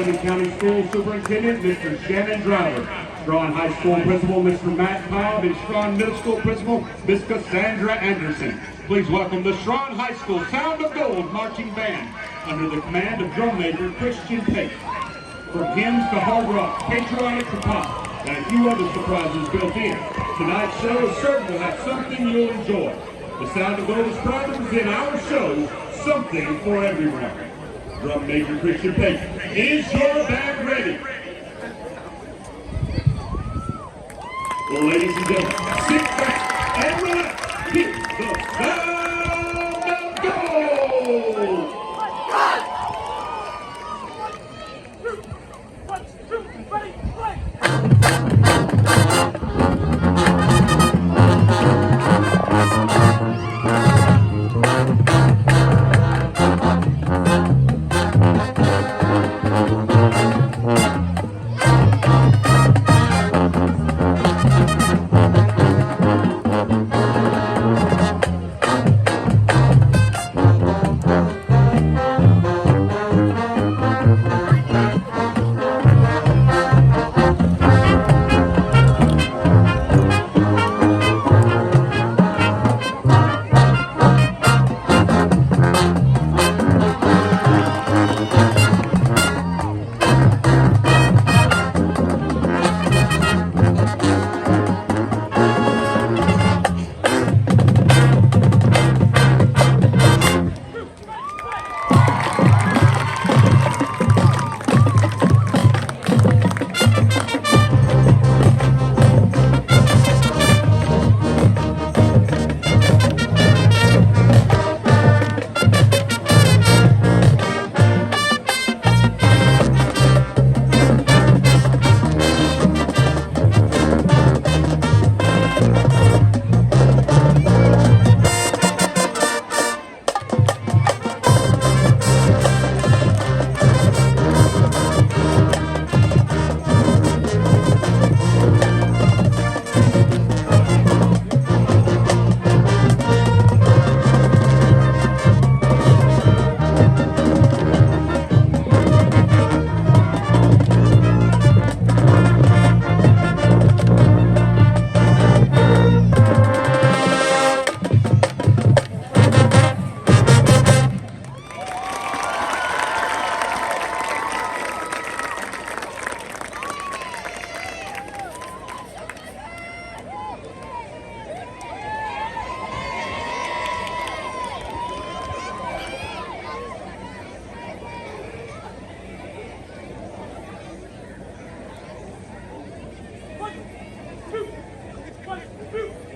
Franklin County School Superintendent, Mr. Shannon Driver. Straughn High School Principal, Mr. Matt Cobb, and Straughn Middle School Principal, Ms. Cassandra Anderson. Please welcome the Straughn High School Sound of Gold Marching Band under the command of drum major Christian Pace. From hymns to hard rock, patriotic to pop, and a few other surprises built in, tonight's show is certain to have something you'll enjoy. The Sound of Gold is proud to present our show, Something for Everyone. Drum major Christian Pace, is your band ready? Well, ladies and gentlemen, sit back and relax. Here's the Sound of Gold! 1, 2, ready, play!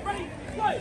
Ready, play!